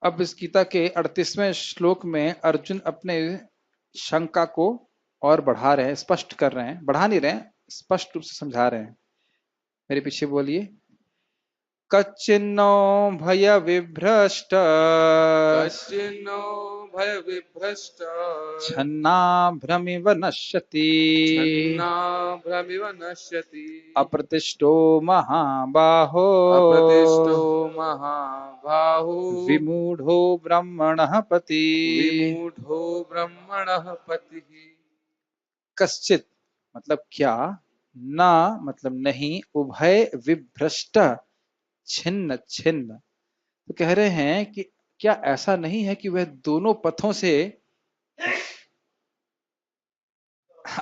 अब इस गीता के 38वें श्लोक में अर्जुन अपने शंका को और बढ़ा रहे हैं, स्पष्ट कर रहे हैं, बढ़ा नहीं रहे हैं, स्पष्ट रूप से समझा रहे हैं। मेरे पीछे बोलिए। कच्चिन्नो भय विभ्रष्ट कश्चिन्नो भयविभ्रष्ट छन्नाभ्रमिव नश्यति छन्नाभ्रमिव नश्यति अप्रतिष्ठो महाबाहो अप्रतिष्ठो महाबाहो विमूढ़ो ब्रह्मणः पति। विमूढ़ो ब्रह्मणः पतिः। कश्चित मतलब क्या, न मतलब नहीं, उभय विभ्रष्ट छिन्न छिन्न। तो कह रहे हैं कि क्या ऐसा नहीं है कि वह दोनों पथों से,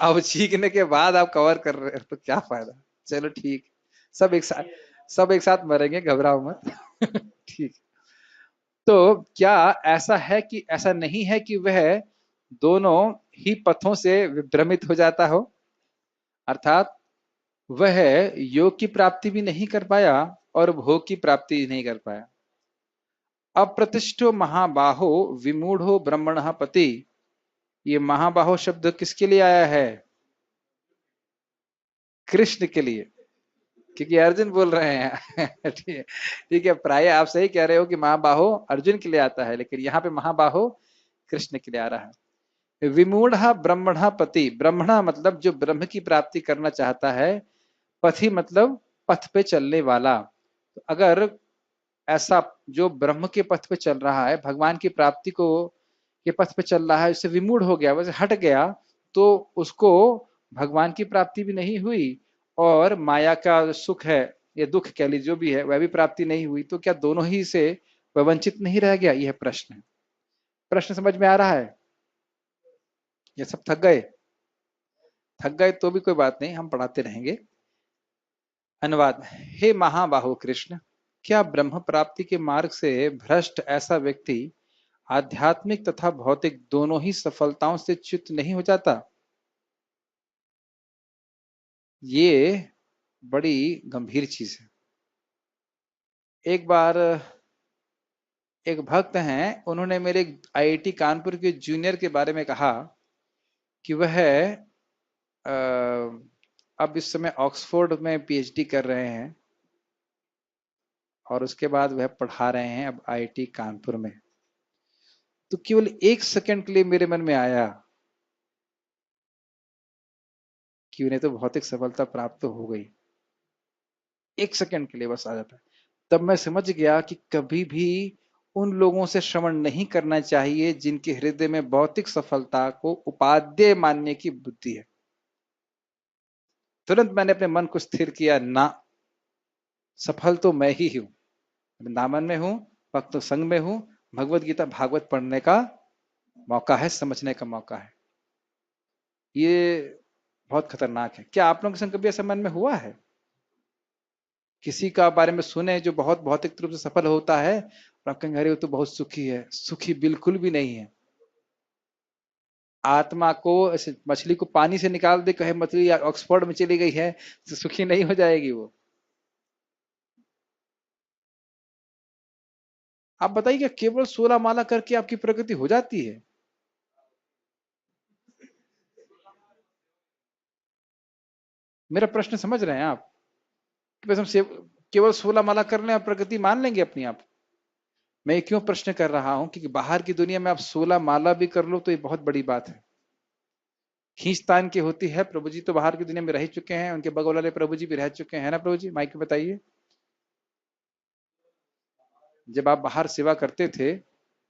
अब चीखने के बाद आप कवर कर रहे हो तो क्या फायदा। चलो ठीक, सब एक साथ मरेंगे, घबराओ मत। ठीक। तो क्या ऐसा है कि ऐसा नहीं है कि वह दोनों ही पथों से विभ्रमित हो जाता हो, अर्थात वह योग की प्राप्ति भी नहीं कर पाया और भोग की प्राप्ति भी नहीं कर पाया। अप्रतिष्ठो महाबाहो विमूढ़ो ब्रह्मणः पति। ये महाबाहो शब्द किसके लिए आया है? कृष्ण के लिए, क्योंकि अर्जुन बोल रहे हैं। ठीक है, प्राय आप सही कह रहे हो कि महाबाहो अर्जुन के लिए आता है, लेकिन यहाँ पे महाबाहो कृष्ण के लिए आ रहा है। विमूढ़ ब्रह्मण पति, ब्रह्मण मतलब जो ब्रह्म की प्राप्ति करना चाहता है, पथि मतलब पथ पे चलने वाला। तो अगर ऐसा जो ब्रह्म के पथ पे चल रहा है, भगवान की प्राप्ति को के पथ पे चल रहा है, उससे विमूढ़ हो गया, वैसे हट गया, तो उसको भगवान की प्राप्ति भी नहीं हुई और माया का सुख है या दुख कह लीजिए जो भी है वह भी प्राप्ति नहीं हुई। तो क्या दोनों ही से वह वंचित नहीं रह गया? यह प्रश्न है। प्रश्न समझ में आ रहा है? ये सब थक गए? थक गए तो भी कोई बात नहीं, हम पढ़ाते रहेंगे। अनुवाद। हे महाबाहो कृष्ण, क्या ब्रह्म प्राप्ति के मार्ग से भ्रष्ट ऐसा व्यक्ति आध्यात्मिक तथा भौतिक दोनों ही सफलताओं से च्युत नहीं हो जाता? ये बड़ी गंभीर चीज है। एक बार एक भक्त हैं, उन्होंने मेरे आईआईटी कानपुर के जूनियर के बारे में कहा कि वह अब इस समय ऑक्सफोर्ड में पीएचडी कर रहे हैं और उसके बाद वह पढ़ा रहे हैं अब आईआईटी कानपुर में। तो केवल एक सेकंड के लिए मेरे मन में आया कि उन्हें तो भौतिक सफलता प्राप्त तो हो गई, एक सेकंड के लिए बस आ जाता है। तब मैं समझ गया कि कभी भी उन लोगों से श्रवण नहीं करना चाहिए जिनके हृदय में भौतिक सफलता को उपादेय मानने की बुद्धि है। तुरंत मैंने अपने मन को स्थिर किया, ना, सफल तो मैं ही हूं, दामन में हूं, भक्तों संग में हूं, भगवत गीता भागवत पढ़ने का मौका है, समझने का मौका है। ये बहुत खतरनाक है। क्या आप लोगों के संग कभी ऐसा मन में हुआ है? किसी का बारे में सुने जो बहुत भौतिक रूप से सफल होता है और आप कहेंगे अरे वो तो बहुत सुखी है। सुखी बिल्कुल भी नहीं है। आत्मा को ऐसे मछली को पानी से निकाल दे, कहे मछली ऑक्सफोर्ड में चली गई है, तो सुखी नहीं हो जाएगी वो। आप बताइए क्या केवल 16 माला करके आपकी प्रगति हो जाती है? मेरा प्रश्न समझ रहे हैं आप? कि बस हम केवल 16 माला कर लें और प्रगति मान लेंगे अपनी आप? मैं क्यों प्रश्न कर रहा हूं, क्योंकि बाहर की दुनिया में आप 16 माला भी कर लो तो ये बहुत बड़ी बात है, खींचतान की होती है। प्रभु जी तो बाहर की दुनिया में रह चुके हैं, उनके बगल वाले प्रभु जी भी रह चुके हैं ना प्रभु जी, माइक में बताइए। जब आप बाहर सेवा करते थे,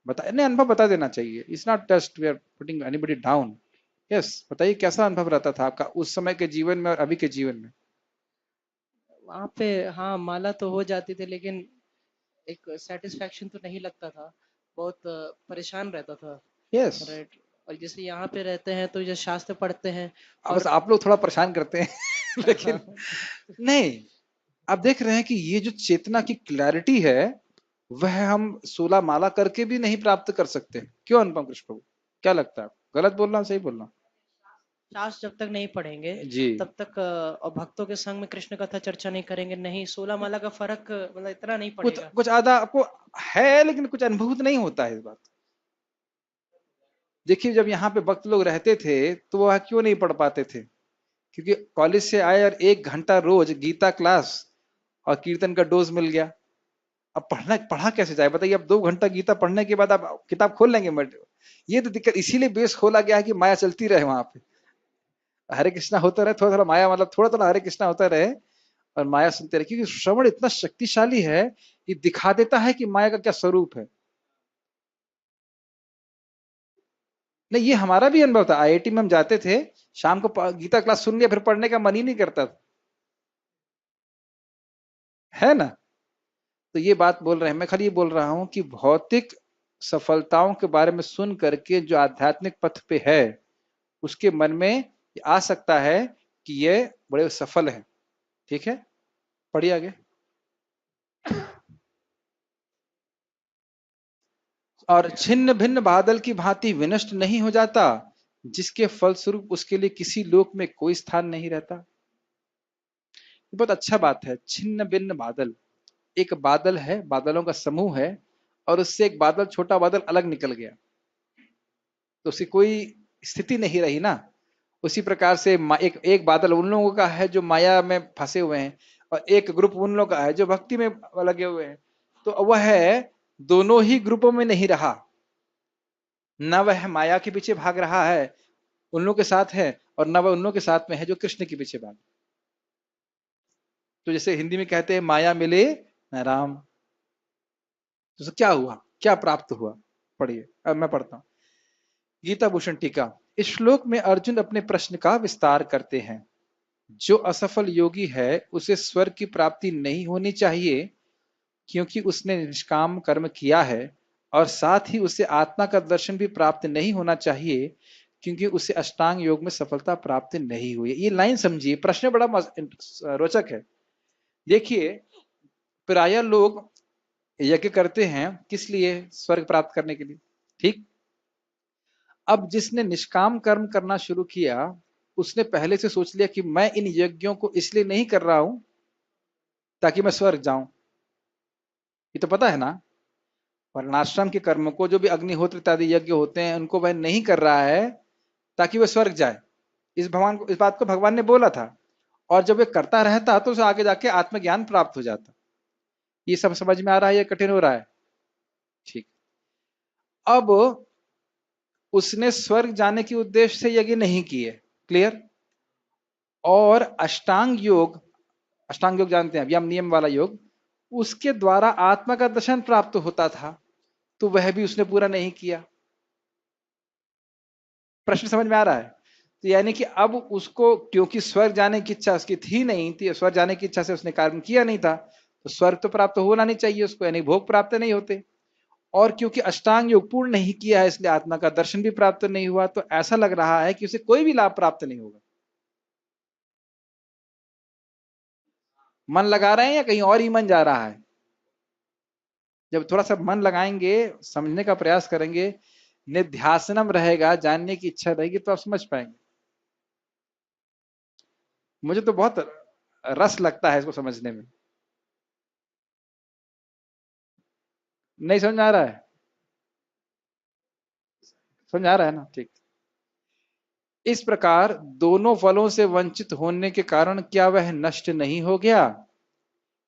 बता नहीं, अनुभव बता देना चाहिए। It's not just we are putting anybody down. Yes, बताइए कैसा अनुभव रहता था आपका उस समय के जीवन में और अभी के जीवन में? वहाँ पे हाँ माला तो हो जाती थी, लेकिन एक सेटिस्फेक्शन तो नहीं लगता था। बहुत परेशान रहता था। यस। राइट। और जैसे यहाँ पे रहते हैं तो जैसे शास्त्र पढ़ते हैं बस और आप लोग थोड़ा परेशान करते हैं। लेकिन नहीं, आप देख रहे हैं कि ये जो चेतना की क्लैरिटी है वह हम 16 माला करके भी नहीं प्राप्त कर सकते। क्यों अनुपम कृष्ण प्रभु, क्या लगता है? गलत बोल रहा हूं, सही बोल रहा हूं? शास्त्र जब तक नहीं पढ़ेंगे जी। तब तक और भक्तों के संग में कृष्ण कथा चर्चा नहीं करेंगे, नहीं 16 माला का फर्क मतलब इतना नहीं कुछ पड़ेगा। कुछ आधा आपको है, लेकिन कुछ अनुभूत नहीं होता है इस बात। देखिए, जब यहाँ पे भक्त लोग रहते थे तो वह क्यों नहीं पढ़ पाते थे? क्योंकि कॉलेज से आए और 1 घंटा रोज गीता क्लास और कीर्तन का डोज मिल गया। अब पढ़ा कैसे जाए बताइए? अब 2 घंटा गीता पढ़ने के बाद आप किताब खोल लेंगे मत? ये तो दिक्कत, इसीलिए बेस खोला गया है कि माया चलती रहे वहां पे, हरे कृष्णा होता रहे, थोड़ा थोड़ा माया, मतलब थोड़ा थोड़ा हरे कृष्णा होता रहे और माया सुनते रहे। क्योंकि श्रवण इतना शक्तिशाली है, ये दिखा देता है कि माया का क्या स्वरूप है। नहीं, ये हमारा भी अनुभव था। आईआईटी में हम जाते थे, शाम को गीता क्लास सुन लिया, फिर पढ़ने का मन ही नहीं करता था, है ना? तो ये बात बोल रहे हैं, मैं खाली ये बोल रहा हूं कि भौतिक सफलताओं के बारे में सुन करके जो आध्यात्मिक पथ पे है, उसके मन में आ सकता है कि ये बड़े सफल हैं। ठीक है, पढ़िए आगे। और छिन्न भिन्न बादल की भांति विनष्ट नहीं हो जाता, जिसके फलस्वरूप उसके लिए किसी लोक में कोई स्थान नहीं रहता। ये बहुत अच्छा बात है। छिन्न भिन्न बादल, एक बादल है, बादलों का समूह है, और उससे एक बादल, छोटा बादल अलग निकल गया, तो उसकी कोई स्थिति नहीं रही ना। उसी प्रकार से एक एक बादल उन लोगों का है जो माया में फंसे हुए हैं, और एक ग्रुप उन लोगों का है जो भक्ति में लगे हुए हैं। तो वह है, दोनों ही ग्रुपों में नहीं रहा, न वह माया के पीछे भाग रहा है उन लोगों के साथ है, और न वह उन लोगों के साथ में है जो कृष्ण के पीछे भाग। तो जैसे हिंदी में कहते हैं, माया मिले न राम। तो क्या हुआ, क्या प्राप्त हुआ? पढ़िए, अब मैं पढ़ता हूं गीता भूषण टीका। इस श्लोक में अर्जुन अपने प्रश्न का विस्तार करते हैं। जो असफल योगी है उसे स्वर्ग की प्राप्ति नहीं होनी चाहिए, क्योंकि उसने निष्काम कर्म किया है, और साथ ही उसे आत्मा का दर्शन भी प्राप्त नहीं होना चाहिए, क्योंकि उसे अष्टांग योग में सफलता प्राप्त नहीं हुई। ये लाइन समझिए, प्रश्न बड़ा रोचक है। देखिए, प्राय लोग यज्ञ करते हैं किस लिए? स्वर्ग प्राप्त करने के लिए, ठीक। अब जिसने निष्काम कर्म करना शुरू किया, उसने पहले से सोच लिया कि मैं इन यज्ञों को इसलिए नहीं कर रहा हूं ताकि मैं स्वर्ग जाऊं। ये तो पता है ना। वर्णाश्रम के कर्म को, जो भी अग्निहोत्र इत्यादि यज्ञ होते हैं, उनको वह नहीं कर रहा है ताकि वह स्वर्ग जाए। इस बात को भगवान ने बोला था। और जब वे करता रहता तो उसे आगे जाके आत्मज्ञान प्राप्त हो जाता। ये सब समझ में आ रहा है या कठिन हो रहा है? ठीक। अब उसने स्वर्ग जाने के उद्देश्य से यज्ञ नहीं किए, क्लियर। और अष्टांग योग जानते हैं, यम नियम वाला योग, उसके द्वारा आत्मा का दर्शन प्राप्त होता था, तो वह भी उसने पूरा नहीं किया। प्रश्न समझ में आ रहा है? तो यानी कि अब उसको, क्योंकि स्वर्ग जाने की इच्छा उसकी थी नहीं थी, स्वर्ग जाने की इच्छा से उसने कर्म किया नहीं था, तो स्वर्ग तो प्राप्त होना नहीं चाहिए उसको, यानी भोग प्राप्त नहीं होते। और क्योंकि अष्टांग योग पूर्ण नहीं किया है, इसलिए आत्मा का दर्शन भी प्राप्त नहीं हुआ। तो ऐसा लग रहा है कि उसे कोई भी लाभ प्राप्त नहीं होगा। मन लगा रहे हैं या कहीं और ही मन जा रहा है? जब थोड़ा सा मन लगाएंगे, समझने का प्रयास करेंगे, निध्यासनम रहेगा, जानने की इच्छा रहेगी, तो आप समझ पाएंगे। मुझे तो बहुत रस लगता है इसको समझने में। नहीं समझ में आ रहा है? समझ आ रहा है ना? ठीक। इस प्रकार दोनों फलों से वंचित होने के कारण क्या वह नष्ट नहीं हो गया?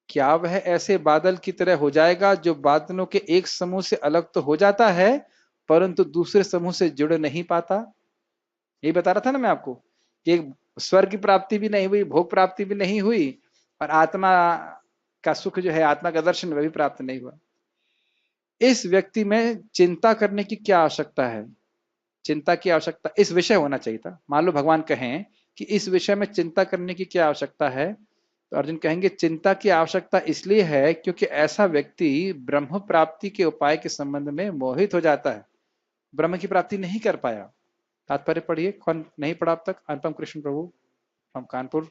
क्या वह ऐसे बादल की तरह हो जाएगा जो बादलों के एक समूह से अलग तो हो जाता है, परंतु दूसरे समूह से जुड़ नहीं पाता? यही बता रहा था ना मैं आपको कि स्वर्ग की प्राप्ति भी नहीं हुई, भोग प्राप्ति भी नहीं हुई, और आत्मा का सुख जो है, आत्मा का दर्शन, वह भी प्राप्त नहीं हुआ। इस व्यक्ति में चिंता करने की क्या आवश्यकता है? चिंता की आवश्यकता, इस विषय होना चाहिए था। मान लो भगवान कहें कि इस विषय में चिंता करने की क्या आवश्यकता है, तो अर्जुन कहेंगे चिंता की आवश्यकता इसलिए है क्योंकि ऐसा व्यक्ति ब्रह्म प्राप्ति के उपाय के संबंध में मोहित हो जाता है, ब्रह्म की प्राप्ति नहीं कर पाया। तात्पर्य पढ़िए, कौन नहीं पढ़ा अब तक? अनुपम कृष्ण प्रभु फ्रॉम कानपुर।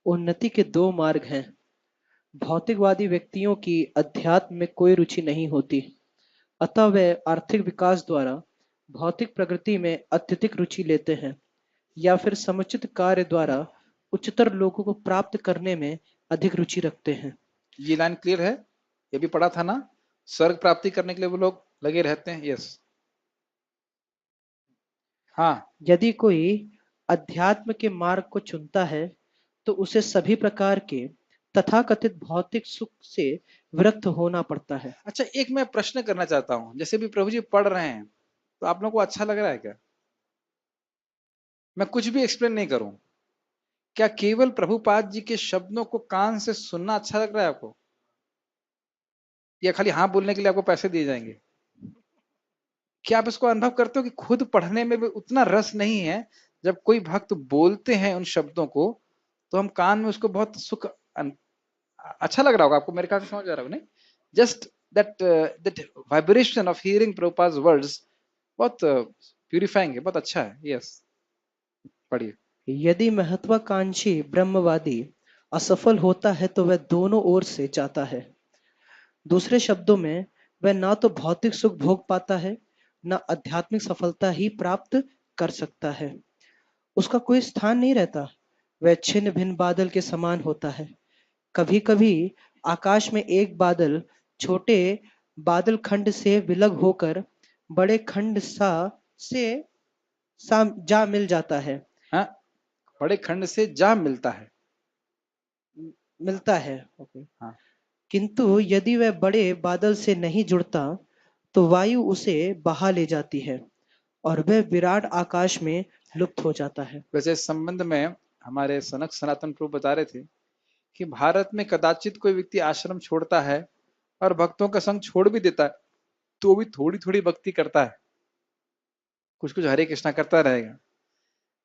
उन्नति के दो मार्ग हैं। भौतिकवादी व्यक्तियों की अध्यात्म में कोई रुचि नहीं होती, अतः वे आर्थिक विकास द्वारा भौतिक प्रगति में अत्यधिक रुचि लेते हैं या फिर समुचित कार्य द्वारा उच्चतर लोगों को प्राप्त करने में अधिक रुचि रखते हैं। ये लाइन क्लियर है? ये भी पढ़ा था ना, स्वर्ग प्राप्ति करने के लिए वो लोग लगे रहते हैं। यस, हाँ। यदि कोई अध्यात्म के मार्ग को चुनता है तो उसे सभी प्रकार के तथाकथित भौतिक सुख से विरक्त होना पड़ता है। अच्छा, एक मैं प्रश्न करना चाहता हूं, जैसे भी प्रभु जी पढ़ रहे हैं तो आप लोगों को अच्छा लग रहा है क्या? मैं कुछ भी एक्सप्लेन नहीं करूं, क्या केवल प्रभुपाद जी के शब्दों को कान से सुनना अच्छा लग रहा है आपको, या खाली हाँ बोलने के लिए आपको पैसे दिए जाएंगे? क्या आप इसको अनुभव करते हो कि खुद पढ़ने में भी उतना रस नहीं है? जब कोई भक्त बोलते हैं उन शब्दों को तो हम कान में उसको बहुत सुख अच्छा लग रहा होगा आपको, मेरे ख्याल से समझ आ रहा हो नहीं? Just that vibration of hearing Prabhupada words बहुत प्यूरिफाइंग है, बहुत अच्छा है। यस, पढ़िए। यदि महत्वाकांक्षी ब्रह्मवादी असफल होता है तो वह दोनों ओर से जाता है। दूसरे शब्दों में वह ना तो भौतिक सुख भोग पाता है, ना आध्यात्मिक सफलता ही प्राप्त कर सकता है। उसका कोई स्थान नहीं रहता। वह छिन्न भिन्न बादल के समान होता है। कभी कभी आकाश में एक बादल छोटे बादल खंड से विलग होकर बड़े खंड से जा मिल जाता है। हाँ, बड़े खंड से जा मिलता है। मिलता है, ओके। हाँ, किंतु यदि वह बड़े बादल से नहीं जुड़ता तो वायु उसे बहा ले जाती है और वह विराट आकाश में लुप्त हो जाता है। वैसे इस संबंध में हमारे सनक सनातन प्रभु बता रहे थे कि भारत में कदाचित कोई व्यक्ति आश्रम छोड़ता है और भक्तों का संग छोड़ भी देता है तो भी थोड़ी थोड़ी भक्ति करता है, कुछ कुछ हरे कृष्णा करता रहेगा।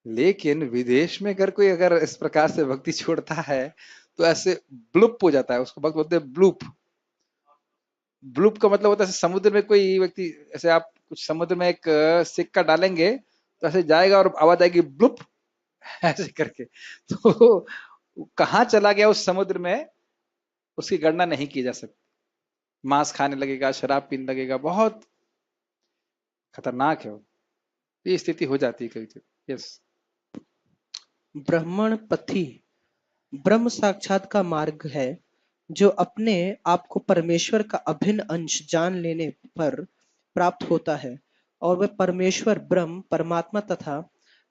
लेकिन विदेश में अगर कोई अगर इस प्रकार से भक्ति छोड़ता है तो ऐसे ब्लूप हो जाता है, उसको भक्त बोलते हैं ब्लूप। ब्लूप का मतलब होता है समुद्र में कोई व्यक्ति, ऐसे आप कुछ समुद्र में एक सिक्का डालेंगे तो ऐसे जाएगा और आवाज आएगी ब्लूप ऐसे करके, तो कहाँ चला गया उस समुद्र में उसकी गणना नहीं की जा सकती। मांस खाने लगेगा, शराब पीने लगेगा, बहुत खतरनाक है वो। ये स्थिति हो जाती है कभी कभी। यस, ब्राह्मण पथी ब्रह्म साक्षात का मार्ग है जो अपने आप को परमेश्वर का अभिन्न अंश जान लेने पर प्राप्त होता है और वह परमेश्वर ब्रह्म परमात्मा तथा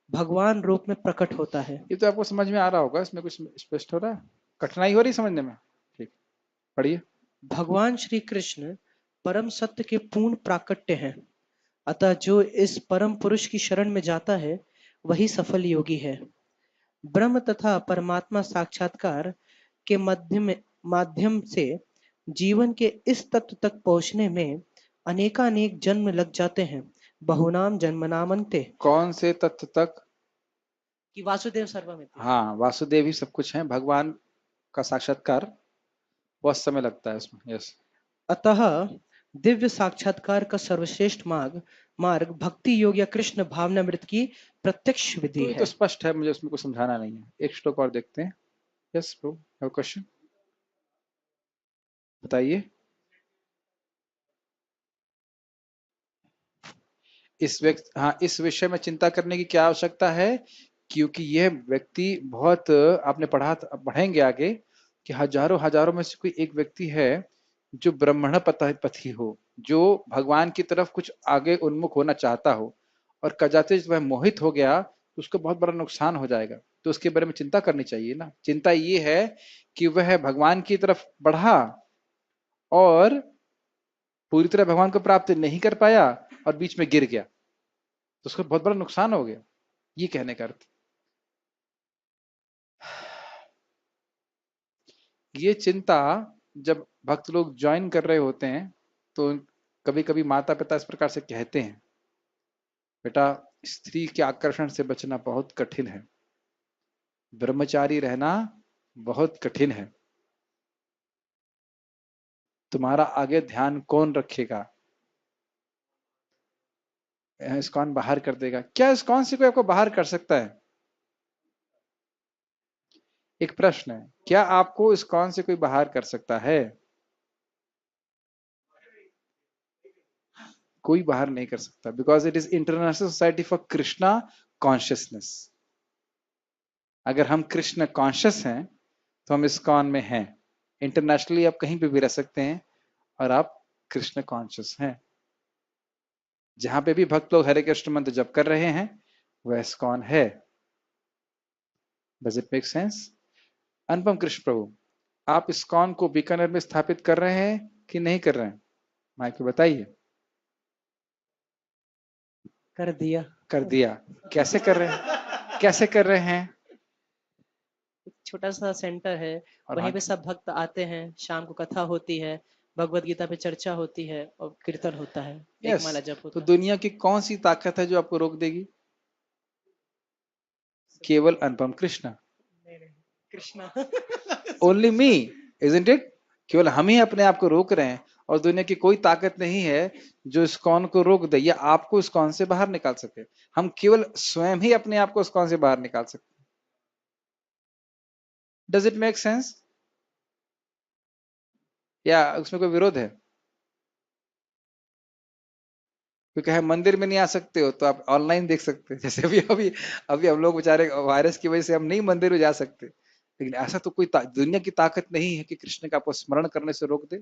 भगवान रूप में प्रकट होता है। ये तो आपको समझ में आ रहा होगा, इसमें कुछ स्पष्ट हो रहा है, कठिनाई हो रही समझने में? ठीक, पढ़िए। भगवान श्री कृष्ण परम सत्य के पूर्ण प्राकट्य हैं। अतः जो इस परम पुरुष की शरण में जाता है वही सफल योगी है। ब्रह्म तथा परमात्मा साक्षात्कार के माध्यम से जीवन के इस तत्व तक पहुंचने में अनेकानेक जन्म लग जाते हैं। बहुनाम जन्मनामन्ते। कौन से तत्व तक? कि वासुदेव सर्वमिति। हाँ, वासुदेव ही सब कुछ है, भगवान का साक्षात्कार बहुत समय लगता है उसमें। यस, अतः दिव्य साक्षात्कार का सर्वश्रेष्ठ मार्ग मार्ग भक्ति योग या कृष्ण भावनामृत की प्रत्यक्ष विधि तो ये तो है। स्पष्ट है, मुझे उसमें कुछ समझाना नहीं है। एक श्लोक और देखते हैं। यस प्रो, हैव क्वेश्चन, बताइए। इस व्यक्ति, हाँ, इस विषय में चिंता करने की क्या आवश्यकता है? क्योंकि यह व्यक्ति बहुत, आपने पढ़ा, पढ़ेंगे आगे कि हजारों हजारों में से कोई एक व्यक्ति है जो ब्राह्मण पथी हो, जो भगवान की तरफ कुछ आगे उन्मुख होना चाहता हो, और कदाचित वह मोहित हो गया तो उसको बहुत बड़ा नुकसान हो जाएगा। तो उसके बारे में चिंता करनी चाहिए ना। चिंता ये है कि वह भगवान की तरफ बढ़ा और पूरी तरह भगवान को प्राप्त नहीं कर पाया और बीच में गिर गया, तो उसको बहुत बड़ा नुकसान हो गया, ये कहने का अर्थ। ये चिंता जब भक्त लोग ज्वाइन कर रहे होते हैं तो कभी कभी माता पिता इस प्रकार से कहते हैं, बेटा स्त्री के आकर्षण से बचना बहुत कठिन है, ब्रह्मचारी रहना बहुत कठिन है, तुम्हारा आगे ध्यान कौन रखेगा, इस्कॉन बाहर कर देगा। क्या इस्कॉन से कोई आपको बाहर कर सकता है? एक प्रश्न है, क्या आपको इस्कॉन से कोई बाहर कर सकता है? कोई बाहर नहीं कर सकता, because it is international society for Krishna consciousness. अगर हम कृष्ण कॉन्शियस हैं तो हम इस्कॉन में हैं। इंटरनेशनली आप कहीं पे भी रह सकते हैं और आप कृष्ण कॉन्शियस हैं। जहां पे भी भक्त लोग हरे कृष्ण मंत्र जप कर रहे हैं वह इस्कॉन है। Does it make sense? Anupam Krishna Prabhu, आप इस्कॉन को बीकानेर में स्थापित कर रहे हैं कि नहीं कर रहे हैं? माइक पे बताइए। कर दिया। कर दिया। कैसे कर रहे हैं? कैसे कर रहे हैं? एक छोटा सा सेंटर है, और वहीं हाँ, पे सब भक्त आते हैं, शाम को कथा होती है, भगवत गीता पे चर्चा होती है और कीर्तन होता है, एक यस। माला जप तो होता है। दुनिया की कौन सी ताकत है जो आपको रोक देगी? केवल अनुपम कृष्ण। नहीं, नहीं, Krishna. Only me, isn't it? केवल हम ही अपने आप को रोक रहे हैं और दुनिया की कोई ताकत नहीं है जो इस्कॉन को रोक दे या आपको इस्कॉन से बाहर निकाल सके। हम केवल स्वयं ही अपने आप को इस्कॉन से बाहर निकाल सकते हैं। Does it make sense? या उसमें कोई विरोध है? क्योंकि हम मंदिर में नहीं आ सकते हो तो आप ऑनलाइन देख सकते हैं। जैसे अभी अभी अभी हम लोग बेचारे वायरस की वजह से हम नहीं मंदिर में जा सकते, लेकिन ऐसा तो कोई दुनिया की ताकत नहीं है कि कृष्ण का आपको स्मरण करने से रोक दे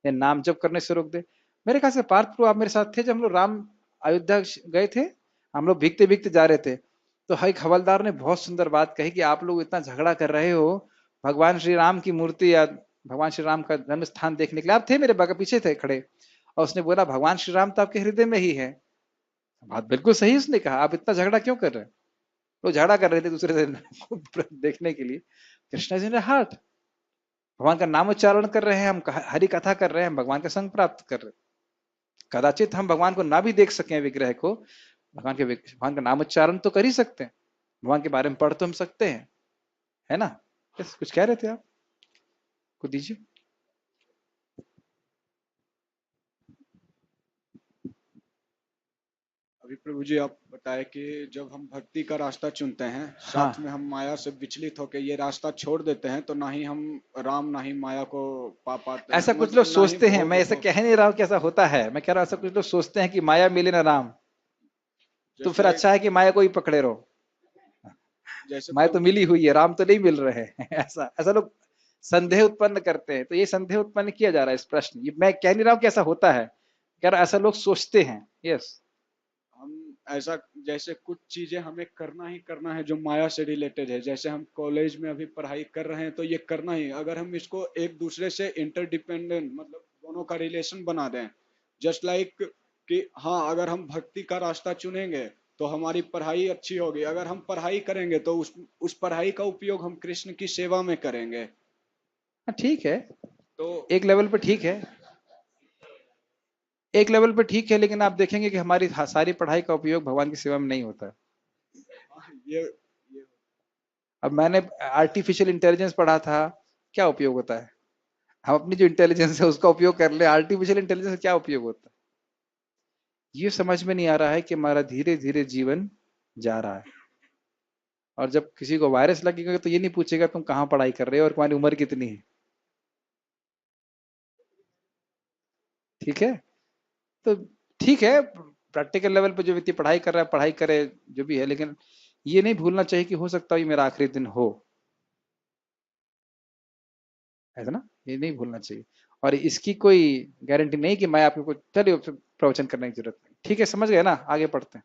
या नाम जप करने से रोक दे। मेरे ख्याल से पार्थ प्रभु आप मेरे साथ थे जब हम लोग राम अयोध्या गए थे। हम लोग भीगते भीगते जा रहे थे तो एक हवलदार ने बहुत सुंदर बात कही कि आप लोग इतना झगड़ा कर रहे हो भगवान श्री राम की मूर्ति या भगवान श्री राम का जन्म स्थान देखने के लिए। आप थे मेरे बगल पीछे थे खड़े और उसने बोला भगवान श्री राम तो आपके हृदय में ही है। बात बिल्कुल सही उसने कहा। आप इतना झगड़ा क्यों कर रहे हैं? लोग झगड़ा कर रहे थे दूसरे दिन देखने के लिए। Krishna is in heart. भगवान का नाम उच्चारण कर रहे हैं हम, हरि कथा कर रहे हैं, भगवान का संग प्राप्त कर रहे हैं। कदाचित हम भगवान को ना भी देख सकें विग्रह को, भगवान का नाम उच्चारण तो कर ही सकते हैं, भगवान के बारे में पढ़ तो हम सकते हैं, है ना? यस, कुछ कह रहे थे आप, कुछ दीजिए। अभी प्रभु जी आप बताए कि जब हम भक्ति का रास्ता चुनते हैं, हाँ, साथ में हम माया से विचलित होकर ये रास्ता छोड़ देते हैं, तो ना ही हम राम ना ही माया को पा पाते हैं, ऐसा कुछ लोग मतलब ना ही सोचते हैं। भोग मैं ऐसा भोग कह नहीं रहा हूं कि ऐसा होता है, मैं कह रहा हूं ऐसा कुछ लोग सोचते हैं कि माया मिले ना राम, तो फिर जैसे अच्छा है कि माया को ही पकड़े रहो। जैसे माया तो प्रभु मिली हुई है, राम तो नहीं मिल रहे हैं। ऐसा ऐसा लोग संदेह उत्पन्न करते हैं। तो ये संदेह उत्पन्न किया जा रहा है इस प्रश्न, ये मैं कह नहीं रहा हूं कि ऐसा होता है, कह रहा ऐसा लोग सोचते हैं। यस। हम ऐसा, जैसे कुछ चीजें हमें करना ही करना है जो माया से रिलेटेड है, जैसे हम कॉलेज में अभी पढ़ाई कर रहे हैं तो ये करना ही, अगर हम इसको एक दूसरे से इंटरडिपेंडेंट मतलब दोनों का रिलेशन बना दें, जस्ट लाइक कि हाँ अगर हम भक्ति का रास्ता चुनेंगे तो हमारी पढ़ाई अच्छी होगी, अगर हम पढ़ाई करेंगे तो उस पढ़ाई का उपयोग हम कृष्ण की सेवा में करेंगे। हाँ, ठीक है, तो एक लेवल पे ठीक है, एक लेवल पे ठीक है, लेकिन आप देखेंगे कि हमारी सारी पढ़ाई का उपयोग भगवान की सेवा में नहीं होता है। ये अब मैंने आर्टिफिशियल इंटेलिजेंस पढ़ा था, क्या उपयोग होता है? हम अपनी जो इंटेलिजेंस है उसका उपयोग कर ले, आर्टिफिशियल इंटेलिजेंस का क्या उपयोग होता है? ये समझ में नहीं आ रहा है कि हमारा धीरे धीरे जीवन जा रहा है। और जब किसी को वायरस लगेगा तो ये नहीं पूछेगा तुम कहाँ पढ़ाई कर रहे हो और तुम्हारी उम्र कितनी है। ठीक है, तो ठीक है, प्रैक्टिकल लेवल पे जो व्यक्ति पढ़ाई कर रहा है पढ़ाई करे, जो भी है, लेकिन ये नहीं भूलना चाहिए कि हो सकता है ये मेरा आखिरी दिन हो, है ना? ये नहीं भूलना चाहिए। और इसकी कोई गारंटी नहीं कि मैं आपको चलिए प्रवचन करने की जरूरत नहीं। ठीक है, समझ गए ना? आगे पढ़ते हैं।